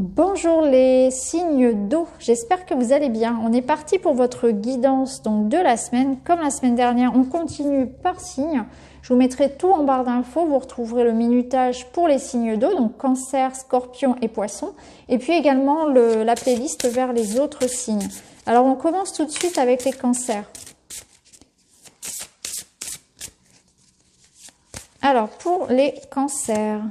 Bonjour les signes d'eau, j'espère que vous allez bien. On est parti pour votre guidance donc de la semaine. Comme la semaine dernière, on continue par signe. Je vous mettrai tout en barre d'infos, vous retrouverez le minutage pour les signes d'eau, donc Cancer, Scorpion et Poisson, et puis également la playlist vers les autres signes. Alors on commence tout de suite avec les cancers. Alors pour les cancers,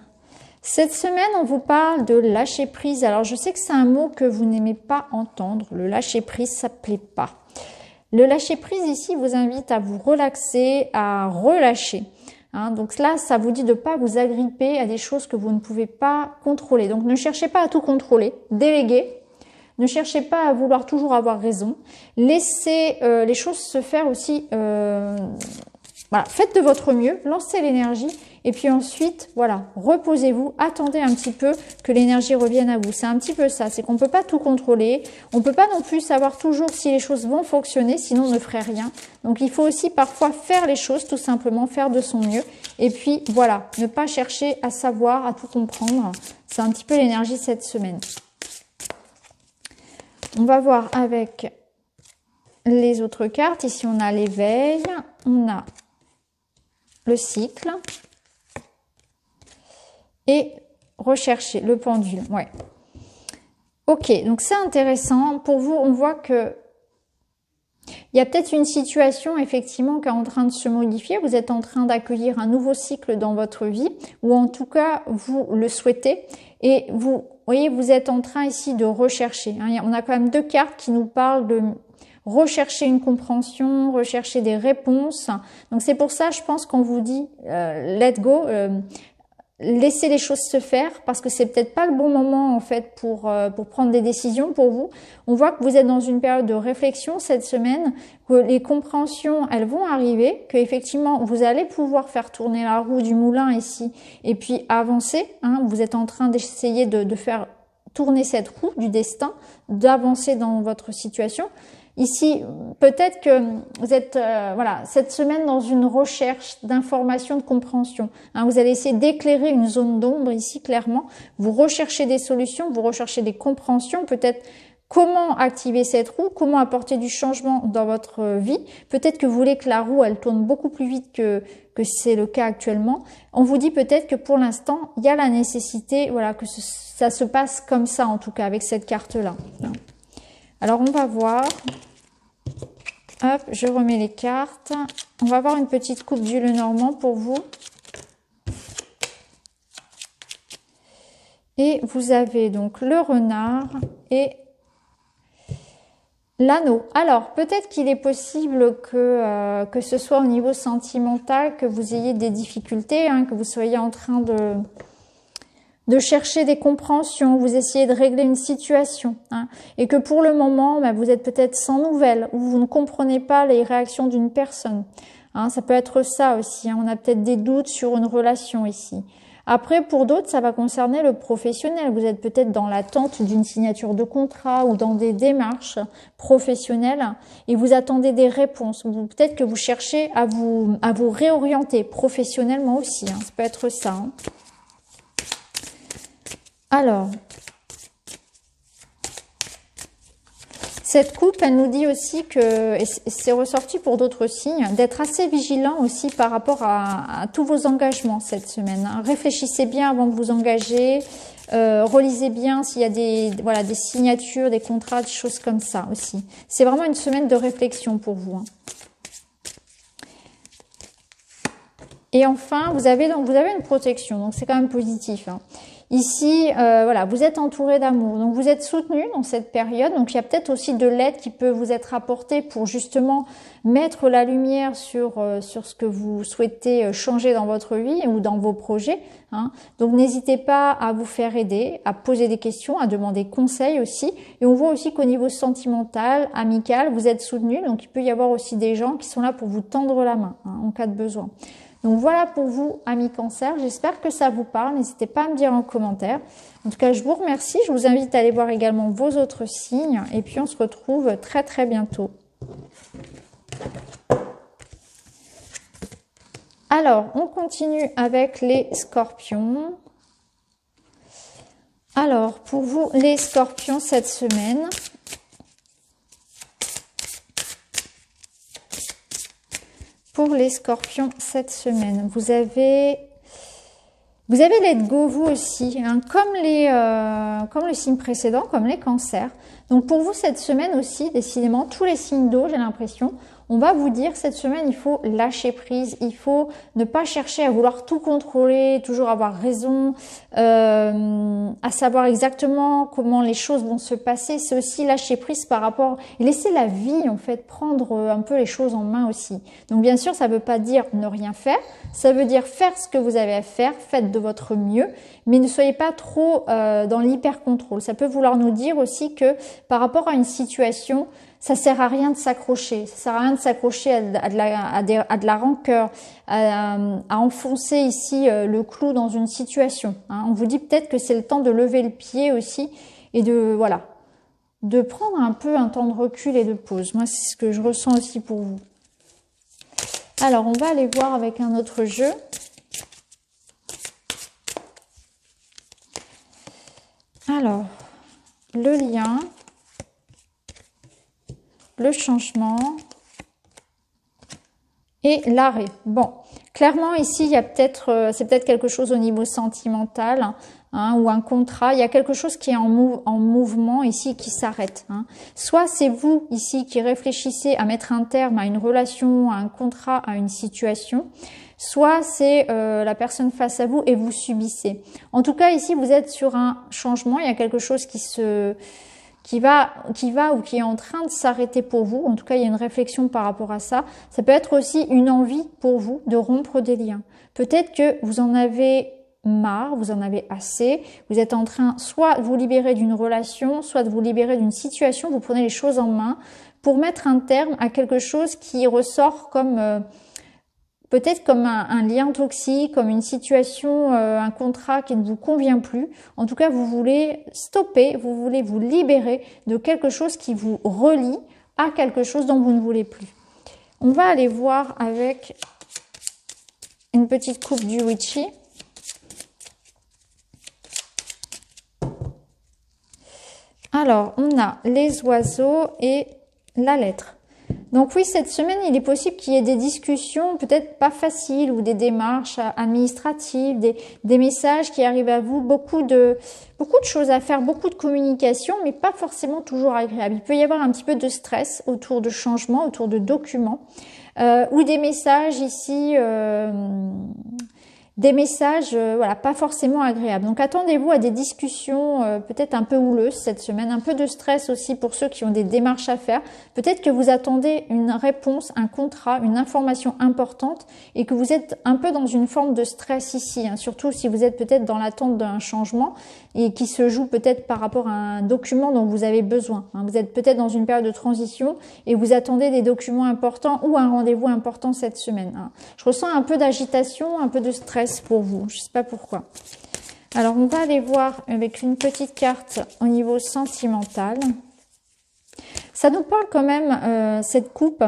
cette semaine, on vous parle de lâcher prise. Alors, je sais que c'est un mot que vous n'aimez pas entendre. Le lâcher prise, ça ne plaît pas. Le lâcher prise ici vous invite à vous relaxer, à relâcher. Donc là, ça vous dit de ne pas vous agripper à des choses que vous ne pouvez pas contrôler. Donc, ne cherchez pas à tout contrôler. Déléguez. Ne cherchez pas à vouloir toujours avoir raison. Laissez les choses se faire aussi. Voilà, faites de votre mieux, lancez l'énergie et puis ensuite, voilà, reposez-vous, attendez un petit peu que l'énergie revienne à vous. C'est un petit peu ça, c'est qu'on ne peut pas tout contrôler, on ne peut pas non plus savoir toujours si les choses vont fonctionner, sinon on ne ferait rien. Donc il faut aussi parfois faire les choses, tout simplement faire de son mieux. Et puis voilà, ne pas chercher à savoir, à tout comprendre. C'est un petit peu l'énergie cette semaine. On va voir avec les autres cartes. Ici on a l'éveil, on a le cycle et rechercher le pendule. Ouais. Ok, donc c'est intéressant. Pour vous, on voit que il y a peut-être une situation effectivement qui est en train de se modifier. Vous êtes en train d'accueillir un nouveau cycle dans votre vie, ou en tout cas vous le souhaitez. Et vous voyez, vous êtes en train ici de rechercher. On a quand même deux cartes qui nous parlent de rechercher une compréhension, rechercher des réponses. Donc c'est pour ça, je pense qu'on vous dit let go, laissez les choses se faire, parce que c'est peut-être pas le bon moment en fait pour prendre des décisions pour vous. On voit que vous êtes dans une période de réflexion cette semaine, que les compréhensions elles vont arriver, que effectivement vous allez pouvoir faire tourner la roue du moulin ici et puis avancer. Vous êtes en train d'essayer de faire tourner cette roue du destin, d'avancer dans votre situation. Ici, peut-être que vous êtes voilà, cette semaine dans une recherche d'information, de compréhension. Vous allez essayer d'éclairer une zone d'ombre ici, clairement. Vous recherchez des solutions, vous recherchez des compréhensions, peut-être comment activer cette roue, comment apporter du changement dans votre vie. Peut-être que vous voulez que la roue, elle tourne beaucoup plus vite que c'est le cas actuellement. On vous dit peut-être que pour l'instant, il y a la nécessité, voilà, que ça se passe comme ça, en tout cas, avec cette carte-là. Alors, on va voir. Hop, je remets les cartes. On va voir une petite coupe du Lenormand pour vous. Et vous avez donc le renard et l'anneau. Alors, peut-être qu'il est possible que ce soit au niveau sentimental, que vous ayez des difficultés, que vous soyez en train de chercher des compréhensions, vous essayez de régler une situation, et que pour le moment, vous êtes peut-être sans nouvelles, ou vous ne comprenez pas les réactions d'une personne. Ça peut être ça aussi, on a peut-être des doutes sur une relation ici. Après, pour d'autres, ça va concerner le professionnel. Vous êtes peut-être dans l'attente d'une signature de contrat ou dans des démarches professionnelles et vous attendez des réponses. Peut-être que vous cherchez à vous réorienter professionnellement aussi, ça peut être ça. Alors, cette coupe, elle nous dit aussi que, et c'est ressorti pour d'autres signes, d'être assez vigilant aussi par rapport à tous vos engagements cette semaine. Réfléchissez bien avant de vous engager, relisez bien s'il y a des signatures, des contrats, des choses comme ça aussi. C'est vraiment une semaine de réflexion pour vous. Et enfin, vous avez une protection, donc c'est quand même positif. Ici, voilà, vous êtes entouré d'amour, donc vous êtes soutenu dans cette période. Donc il y a peut-être aussi de l'aide qui peut vous être apportée pour justement mettre la lumière sur ce que vous souhaitez changer dans votre vie ou dans vos projets. Donc n'hésitez pas à vous faire aider, à poser des questions, à demander conseil aussi. Et on voit aussi qu'au niveau sentimental, amical, vous êtes soutenu. Donc il peut y avoir aussi des gens qui sont là pour vous tendre la main en cas de besoin. Donc voilà pour vous, amis Cancer. J'espère que ça vous parle. N'hésitez pas à me dire en commentaire. En tout cas, je vous remercie. Je vous invite à aller voir également vos autres signes. Et puis, on se retrouve très, très bientôt. Alors, on continue avec les scorpions. Alors, pour vous, les scorpions, cette semaine, pour les scorpions, cette semaine, vous avez let go, vous aussi, hein, comme le signe précédent, comme les cancers. Donc, pour vous, cette semaine aussi, décidément, tous les signes d'eau, j'ai l'impression, on va vous dire, cette semaine, il faut lâcher prise, il faut ne pas chercher à vouloir tout contrôler, toujours avoir raison, à savoir exactement comment les choses vont se passer. C'est aussi lâcher prise par rapport, et laisser la vie, en fait, prendre un peu les choses en main aussi. Donc, bien sûr, ça ne veut pas dire ne rien faire, ça veut dire faire ce que vous avez à faire, faites de votre mieux, mais ne soyez pas trop dans l'hyper-contrôle. Ça peut vouloir nous dire aussi que par rapport à une situation, ça sert à rien de s'accrocher. Ça sert à rien de s'accrocher à de la rancœur, à enfoncer ici le clou dans une situation. Hein. On vous dit peut-être que c'est le temps de lever le pied aussi et de prendre un peu un temps de recul et de pause. Moi, c'est ce que je ressens aussi pour vous. Alors, on va aller voir avec un autre jeu. Alors, le lien, le changement et l'arrêt. Bon, clairement ici, il y a c'est peut-être quelque chose au niveau sentimental, hein, ou un contrat. Il y a quelque chose qui est en mouvement ici, qui s'arrête. Hein. Soit c'est vous ici qui réfléchissez à mettre un terme à une relation, à un contrat, à une situation. Soit c'est la personne face à vous et vous subissez. En tout cas, ici, vous êtes sur un changement. Il y a quelque chose qui va ou qui est en train de s'arrêter pour vous. En tout cas, il y a une réflexion par rapport à ça. Ça peut être aussi une envie pour vous de rompre des liens. Peut-être que vous en avez marre, vous en avez assez. Vous êtes en train soit de vous libérer d'une relation, soit de vous libérer d'une situation. Vous prenez les choses en main pour mettre un terme à quelque chose qui ressort comme peut-être comme un lien toxique, comme une situation, un contrat qui ne vous convient plus. En tout cas, vous voulez stopper, vous voulez vous libérer de quelque chose qui vous relie à quelque chose dont vous ne voulez plus. On va aller voir avec une petite coupe du Witchy. Alors, on a les oiseaux et la lettre. Donc oui, cette semaine, il est possible qu'il y ait des discussions peut-être pas faciles ou des démarches administratives, des messages qui arrivent à vous, beaucoup de choses à faire, beaucoup de communication, mais pas forcément toujours agréable. Il peut y avoir un petit peu de stress autour de changements, autour de documents, ou des messages ici... des messages, voilà, pas forcément agréables. Donc attendez-vous à des discussions peut-être un peu houleuses cette semaine, un peu de stress aussi pour ceux qui ont des démarches à faire. Peut-être que vous attendez une réponse, un contrat, une information importante et que vous êtes un peu dans une forme de stress ici, hein, surtout si vous êtes peut-être dans l'attente d'un changement et qui se joue peut-être par rapport à un document dont vous avez besoin. Hein. Vous êtes peut-être dans une période de transition et vous attendez des documents importants ou un rendez-vous important cette semaine. Hein. Je ressens un peu d'agitation, un peu de stress pour vous, je sais pas pourquoi. Alors on va aller voir avec une petite carte au niveau sentimental. Ça nous parle quand même, cette coupe,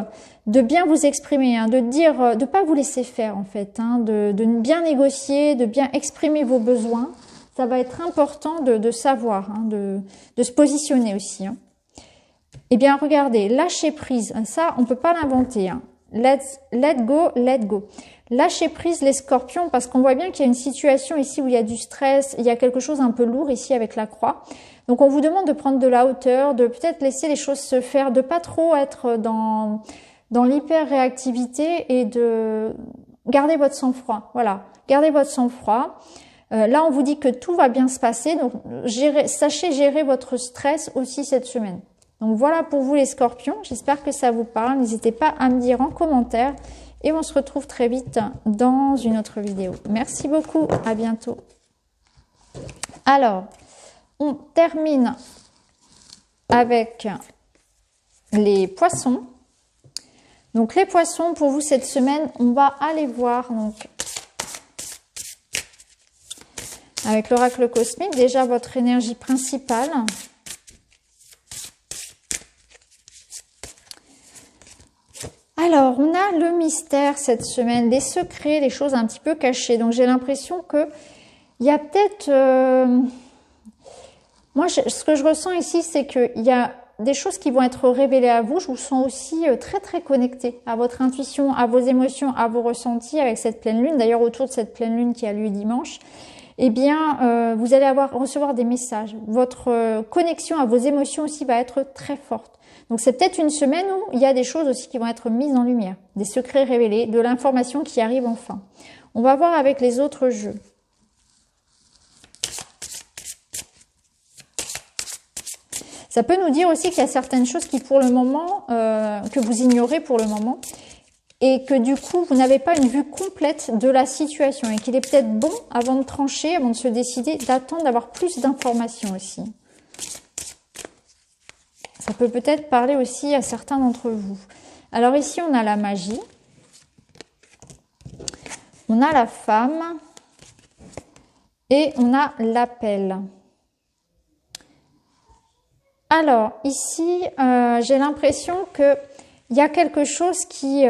de bien vous exprimer, hein, de dire, de pas vous laisser faire en fait, hein, de bien négocier, de bien exprimer vos besoins. Ça va être important de savoir, hein, de se positionner aussi. Hein. Eh bien regardez, lâcher prise, ça on peut pas l'inventer. Hein. Let go, let go. Lâchez prise les scorpions parce qu'on voit bien qu'il y a une situation ici où il y a du stress, il y a quelque chose un peu lourd ici avec la croix. Donc on vous demande de prendre de la hauteur, de peut-être laisser les choses se faire, de pas trop être dans l'hyper-réactivité et de garder votre sang-froid. Voilà, gardez votre sang-froid. Là on vous dit que tout va bien se passer, donc sachez gérer votre stress aussi cette semaine. Donc voilà pour vous les scorpions, j'espère que ça vous parle. N'hésitez pas à me dire en commentaire. Et on se retrouve très vite dans une autre vidéo. Merci beaucoup, à bientôt. Alors, on termine avec les poissons. Donc les poissons, pour vous cette semaine, on va aller voir donc avec l'oracle cosmique, déjà votre énergie principale. Alors, on a le mystère cette semaine, les secrets, les choses un petit peu cachées. Donc, j'ai l'impression que il y a peut-être Moi, ce que je ressens ici, c'est qu'il y a des choses qui vont être révélées à vous. Je vous sens aussi très très connecté à votre intuition, à vos émotions, à vos ressentis avec cette pleine lune. D'ailleurs, autour de cette pleine lune qui a lieu dimanche, eh bien, vous allez recevoir des messages. Votre connexion à vos émotions aussi va être très forte. Donc, c'est peut-être une semaine où il y a des choses aussi qui vont être mises en lumière, des secrets révélés, de l'information qui arrive enfin. On va voir avec les autres jeux. Ça peut nous dire aussi qu'il y a certaines choses qui, pour le moment, que vous ignorez pour le moment, et que du coup, vous n'avez pas une vue complète de la situation, et qu'il est peut-être bon, avant de trancher, avant de se décider, d'attendre d'avoir plus d'informations aussi. Ça peut peut-être parler aussi à certains d'entre vous. Alors ici, on a la magie, on a la femme, et on a l'appel. Alors, ici, j'ai l'impression qu'il y a quelque chose qui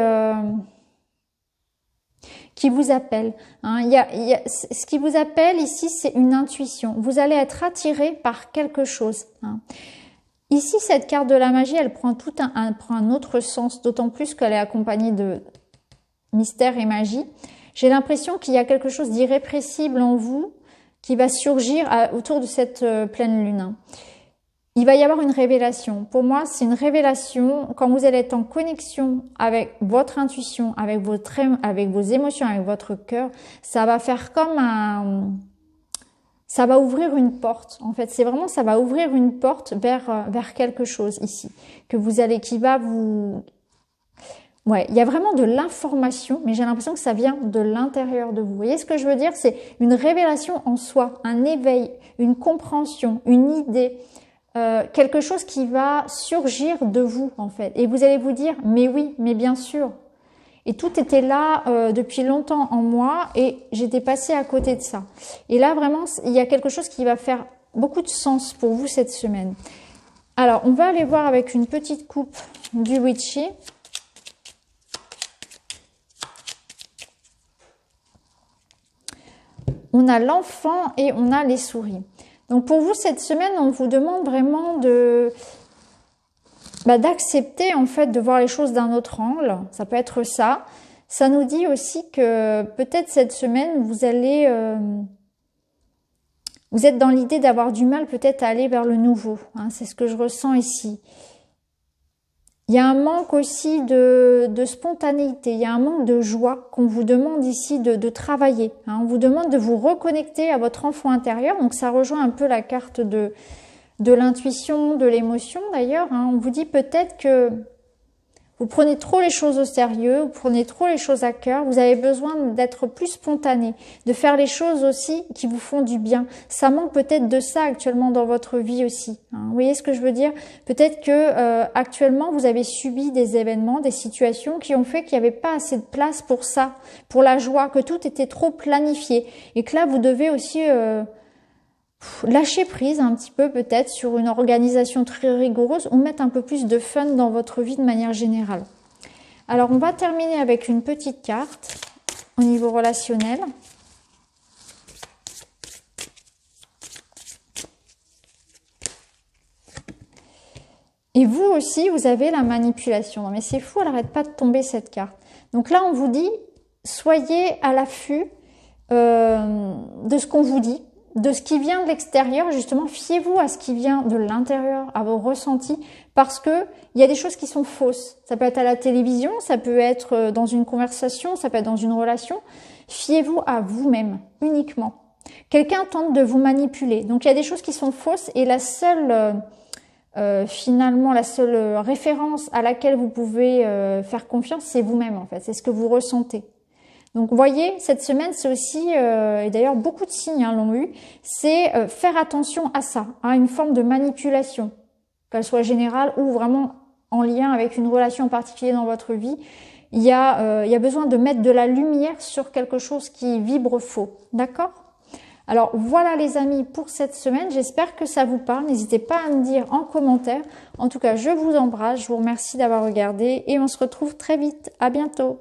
vous appelle. Hein. Ce qui vous appelle ici, c'est une intuition. Vous allez être attiré par quelque chose. Hein. Ici, cette carte de la magie, elle prend prend un autre sens, d'autant plus qu'elle est accompagnée de mystère et magie. J'ai l'impression qu'il y a quelque chose d'irrépressible en vous qui va surgir autour de cette pleine lune. Hein. Il va y avoir une révélation. Pour moi, c'est une révélation quand vous allez être en connexion avec votre intuition, avec vos émotions, avec votre cœur. Ça va faire comme ça va ouvrir une porte. En fait, c'est vraiment, ça va ouvrir une porte vers quelque chose ici. Qui va vous... Ouais, il y a vraiment de l'information, mais j'ai l'impression que ça vient de l'intérieur de vous. Vous voyez ce que je veux dire? C'est une révélation en soi, un éveil, une compréhension, une idée. Quelque chose qui va surgir de vous en fait, et vous allez vous dire mais oui, mais bien sûr, et tout était là depuis longtemps en moi et j'étais passée à côté de ça, et là vraiment il y a quelque chose qui va faire beaucoup de sens pour vous cette semaine. Alors on va aller voir avec une petite coupe du witchy. On a l'enfant et on a les souris. Donc pour vous, cette semaine, on vous demande vraiment d'accepter en fait de voir les choses d'un autre angle. Ça peut être ça. Ça nous dit aussi que peut-être cette semaine, vous êtes dans l'idée d'avoir du mal peut-être à aller vers le nouveau. Hein, c'est ce que je ressens ici. Il y a un manque aussi de spontanéité, il y a un manque de joie qu'on vous demande ici de travailler. Hein. On vous demande de vous reconnecter à votre enfant intérieur, donc ça rejoint un peu la carte de l'intuition, de l'émotion d'ailleurs. Hein. On vous dit peut-être que vous prenez trop les choses au sérieux, vous prenez trop les choses à cœur, vous avez besoin d'être plus spontané, de faire les choses aussi qui vous font du bien. Ça manque peut-être de ça actuellement dans votre vie aussi. Hein. Vous voyez ce que je veux dire? Peut-être que actuellement vous avez subi des événements, des situations qui ont fait qu'il n'y avait pas assez de place pour ça, pour la joie, que tout était trop planifié. Et que là vous devez aussi... lâcher prise un petit peu peut-être sur une organisation très rigoureuse ou mettre un peu plus de fun dans votre vie de manière générale. Alors on va terminer avec une petite carte au niveau relationnel. Et vous aussi, vous avez la manipulation. Non mais c'est fou, elle n'arrête pas de tomber cette carte. Donc là on vous dit, soyez à l'affût de ce qu'on vous dit, de ce qui vient de l'extérieur, justement, fiez-vous à ce qui vient de l'intérieur, à vos ressentis, parce que il y a des choses qui sont fausses. Ça peut être à la télévision, ça peut être dans une conversation, ça peut être dans une relation. Fiez-vous à vous-même, uniquement. Quelqu'un tente de vous manipuler. Donc, il y a des choses qui sont fausses et la seule, finalement, la seule référence à laquelle vous pouvez faire confiance, c'est vous-même, en fait. C'est ce que vous ressentez. Donc, vous voyez, cette semaine, c'est aussi, et d'ailleurs beaucoup de signes l'ont eu, c'est faire attention à ça, à une forme de manipulation, qu'elle soit générale ou vraiment en lien avec une relation en particulier dans votre vie. Il y a besoin de mettre de la lumière sur quelque chose qui vibre faux, d'accord ? Alors voilà les amis pour cette semaine, j'espère que ça vous parle, n'hésitez pas à me dire en commentaire. En tout cas, je vous embrasse, je vous remercie d'avoir regardé et on se retrouve très vite, à bientôt.